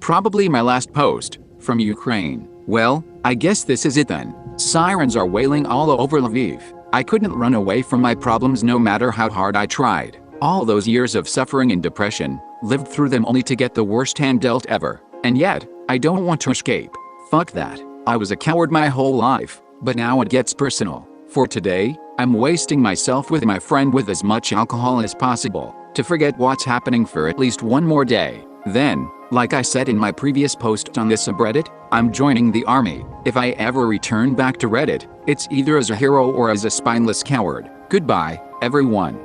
Probably my last post, from Ukraine. Well, I guess this is it then. Sirens are wailing all over Lviv. I couldn't run away from my problems no matter how hard I tried. All those years of suffering and depression, lived through them only to get the worst hand dealt ever. And yet, I don't want to escape. Fuck that. I was a coward my whole life, but now it gets personal. For today, I'm wasting myself with my friend with as much alcohol as possible, to forget what's happening for at least one more day. Then, like I said in my previous post on this subreddit, I'm joining the army. If I ever return back to Reddit, it's either as a hero or as a spineless coward. Goodbye, everyone.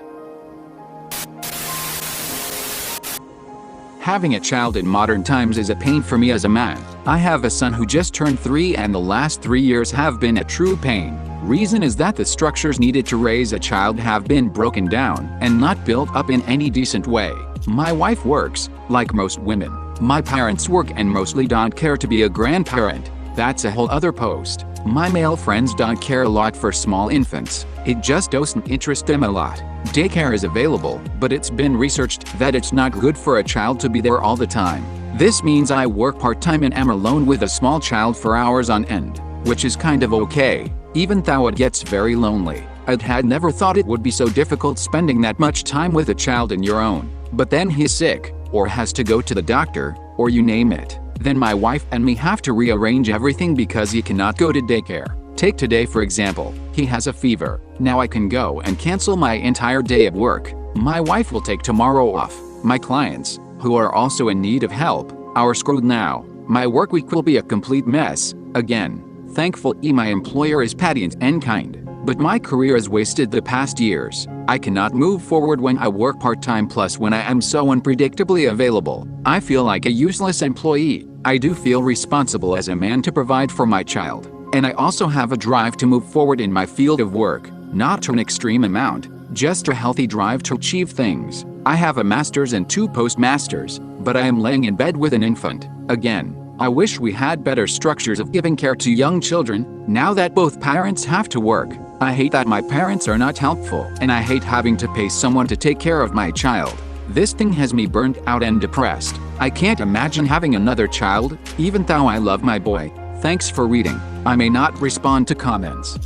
Having a child in modern times is a pain for me as a man. I have a son who just turned 3 and the last 3 years have been a true pain. Reason is that the structures needed to raise a child have been broken down and not built up in any decent way. My wife works, like most women. My parents work and mostly don't care to be a grandparent. That's a whole other post. My male friends don't care a lot for small infants. It just doesn't interest them a lot. Daycare is available, but it's been researched that it's not good for a child to be there all the time. This means I work part-time and am alone with a small child for hours on end, which is kind of okay, even though it gets very lonely. I had never thought it would be so difficult spending that much time with a child in your own. But then he's sick, or has to go to the doctor, or you name it. Then my wife and me have to rearrange everything because he cannot go to daycare. Take today for example, he has a fever. Now I can go and cancel my entire day at work. My wife will take tomorrow off. My clients, who are also in need of help, are screwed now. My work week will be a complete mess, again. Thankfully my employer is patient and kind. But my career is wasted the past years. I cannot move forward when I work part-time plus when I am so unpredictably available. I feel like a useless employee. I do feel responsible as a man to provide for my child. And I also have a drive to move forward in my field of work. Not to an extreme amount, just a healthy drive to achieve things. I have a master's and 2 postmasters, but I am laying in bed with an infant. Again, I wish we had better structures of giving care to young children, now that both parents have to work. I hate that my parents are not helpful, and I hate having to pay someone to take care of my child. This thing has me burnt out and depressed. I can't imagine having another child, even though I love my boy. Thanks for reading. I may not respond to comments.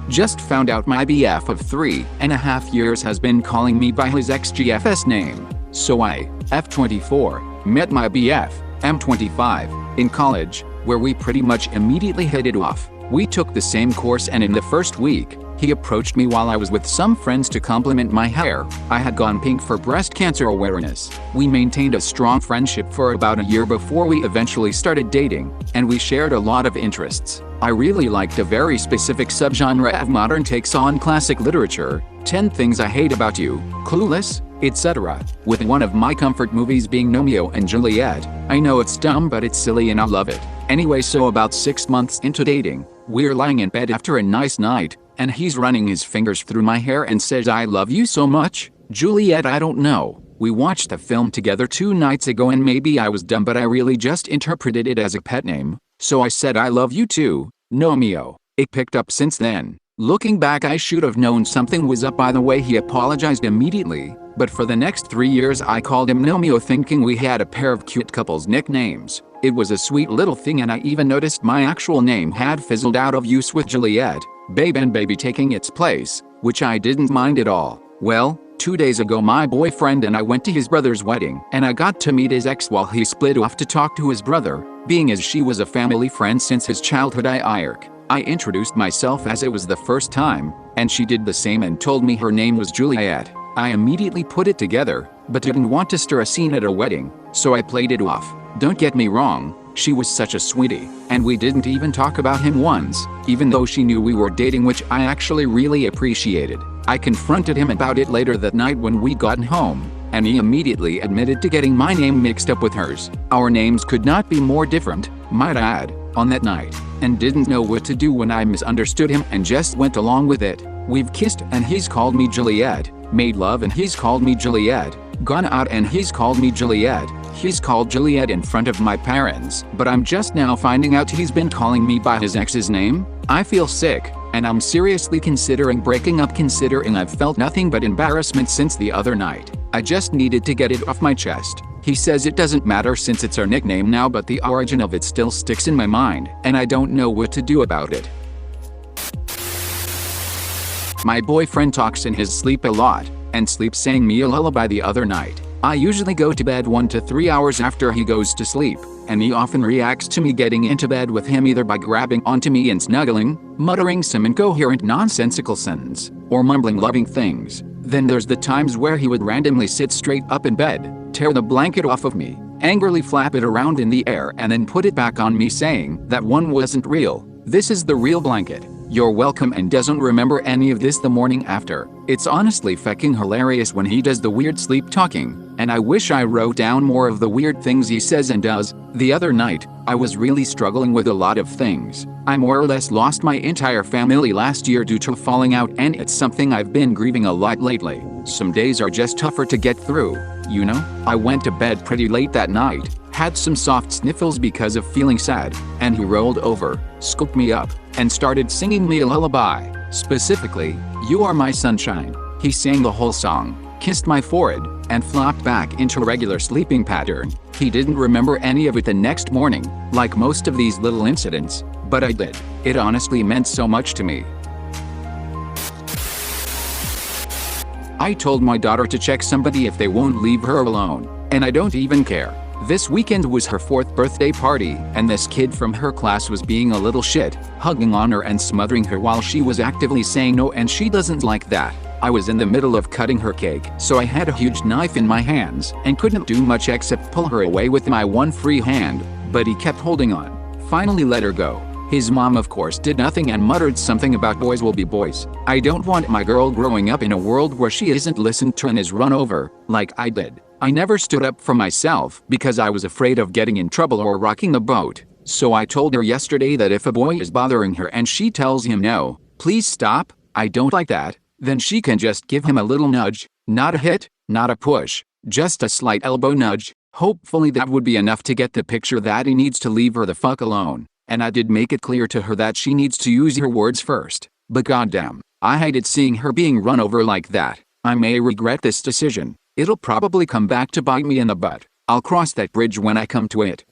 Just found out my BF of 3.5 years has been calling me by his ex-GFS name. So I, F24, met my BF, M25, in college, where we pretty much immediately hit it off. We took the same course and in the first week, he approached me while I was with some friends to compliment my hair. I had gone pink for breast cancer awareness. We maintained a strong friendship for about a year before we eventually started dating, and we shared a lot of interests. I really liked a very specific subgenre of modern takes on classic literature, 10 Things I Hate About You, Clueless, etc., with one of my comfort movies being Romeo and Juliet. I know it's dumb but it's silly and I love it. Anyway, so about 6 months into dating, we're lying in bed after a nice night, and he's running his fingers through my hair and says I love you so much, Juliet. I don't know. We watched a film together 2 nights ago and maybe I was dumb but I really just interpreted it as a pet name, so I said I love you too, Nomeo. It picked up since then. Looking back, I should have known something was up by the way he apologized immediately, but for the next 3 years I called him Nomeo thinking we had a pair of cute couples nicknames. It was a sweet little thing and I even noticed my actual name had fizzled out of use with Juliet, Babe and Baby taking its place, which I didn't mind at all. Well, 2 days ago my boyfriend and I went to his brother's wedding and I got to meet his ex while he split off to talk to his brother, being as she was a family friend since his childhood. I introduced myself as it was the first time, and she did the same and told me her name was Juliet. I immediately put it together, but didn't want to stir a scene at a wedding, so I played it off. Don't get me wrong, she was such a sweetie, and we didn't even talk about him once, even though she knew we were dating, which I actually really appreciated. I confronted him about it later that night when we got home, and he immediately admitted to getting my name mixed up with hers. Our names could not be more different, might I add, on that night, and didn't know what to do when I misunderstood him and just went along with it. We've kissed and he's called me Juliet, made love and he's called me Juliet, gone out and he's called me Juliet, he's called Juliet in front of my parents, but I'm just now finding out he's been calling me by his ex's name. I feel sick, and I'm seriously considering breaking up, considering I've felt nothing but embarrassment since the other night. I just needed to get it off my chest. He says it doesn't matter since it's our nickname now, but the origin of it still sticks in my mind, and I don't know what to do about it. My boyfriend talks in his sleep a lot, and sleeps sang me a lullaby the other night. I usually go to bed 1 to 3 hours after he goes to sleep, and he often reacts to me getting into bed with him either by grabbing onto me and snuggling, muttering some incoherent nonsensical sentence, or mumbling loving things. Then there's the times where he would randomly sit straight up in bed, tear the blanket off of me, angrily flap it around in the air and then put it back on me saying that one wasn't real. This is the real blanket. You're welcome, and doesn't remember any of this the morning after. It's honestly fucking hilarious when he does the weird sleep talking, and I wish I wrote down more of the weird things he says and does. The other night, I was really struggling with a lot of things. I more or less lost my entire family last year due to a falling out, and it's something I've been grieving a lot lately. Some days are just tougher to get through, you know? I went to bed pretty late that night, had some soft sniffles because of feeling sad, and he rolled over, scooped me up, and started singing me a lullaby. Specifically, "You Are My Sunshine." He sang the whole song, kissed my forehead, and flopped back into a regular sleeping pattern. He didn't remember any of it the next morning, like most of these little incidents, but I did. It honestly meant so much to me. I told my daughter to check somebody if they won't leave her alone, and I don't even care. This weekend was her 4th birthday party, and this kid from her class was being a little shit, hugging on her and smothering her while she was actively saying no, and she doesn't like that. I was in the middle of cutting her cake, so I had a huge knife in my hands and couldn't do much except pull her away with my one free hand, but he kept holding on. Finally let her go. His mom of course did nothing and muttered something about boys will be boys. I don't want my girl growing up in a world where she isn't listened to and is run over, like I did. I never stood up for myself because I was afraid of getting in trouble or rocking the boat. So I told her yesterday that if a boy is bothering her and she tells him no, please stop, I don't like that, then she can just give him a little nudge, not a hit, not a push, just a slight elbow nudge. Hopefully that would be enough to get the picture that he needs to leave her the fuck alone. And I did make it clear to her that she needs to use her words first. But goddamn, I hated seeing her being run over like that. I may regret this decision. It'll probably come back to bite me in the butt. I'll cross that bridge when I come to it.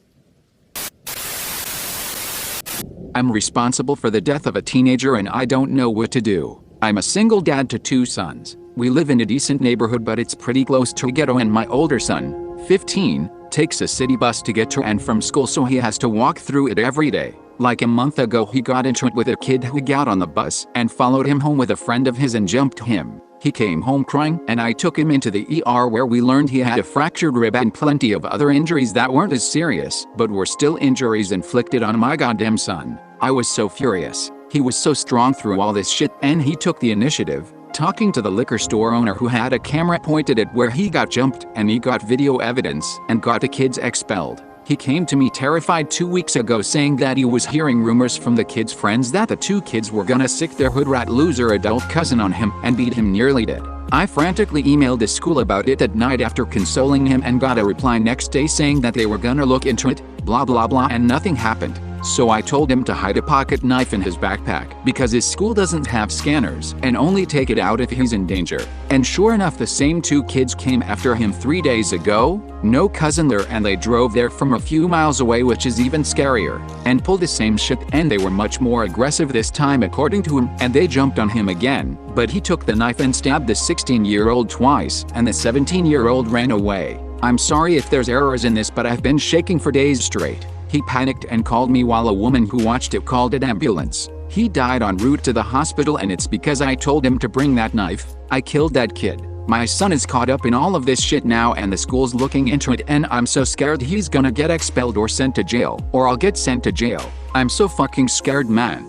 I'm responsible for the death of a teenager and I don't know what to do. I'm a single dad to 2 sons. We live in a decent neighborhood, but it's pretty close to a ghetto, and my older son, 15, takes a city bus to get to and from school, so he has to walk through it every day. Like a month ago he got into it with a kid who got on the bus and followed him home with a friend of his and jumped him. He came home crying and I took him into the ER where we learned he had a fractured rib and plenty of other injuries that weren't as serious, but were still injuries inflicted on my goddamn son. I was so furious. He was so strong through all this shit, and he took the initiative, talking to the liquor store owner who had a camera pointed at where he got jumped, and he got video evidence and got the kids expelled. He came to me terrified 2 weeks ago saying that he was hearing rumors from the kids' friends that the 2 kids were gonna sick their hood rat loser adult cousin on him and beat him nearly dead. I frantically emailed the school about it at night after consoling him and got a reply next day saying that they were gonna look into it, blah blah blah, and nothing happened. So I told him to hide a pocket knife in his backpack because his school doesn't have scanners and only take it out if he's in danger. And sure enough, the same 2 kids came after him 3 days ago. No cousin there, and they drove there from a few miles away, which is even scarier, and pulled the same shit, and they were much more aggressive this time according to him, and they jumped on him again, but he took the knife and stabbed the 16-year-old twice, and the 17-year-old ran away. I'm sorry if there's errors in this, but I've been shaking for days straight. He panicked and called me while a woman who watched it called an ambulance. He died en route to the hospital, and it's because I told him to bring that knife. I killed that kid. My son is caught up in all of this shit now, and the school's looking into it, and I'm so scared he's gonna get expelled or sent to jail, or I'll get sent to jail. I'm so fucking scared, man.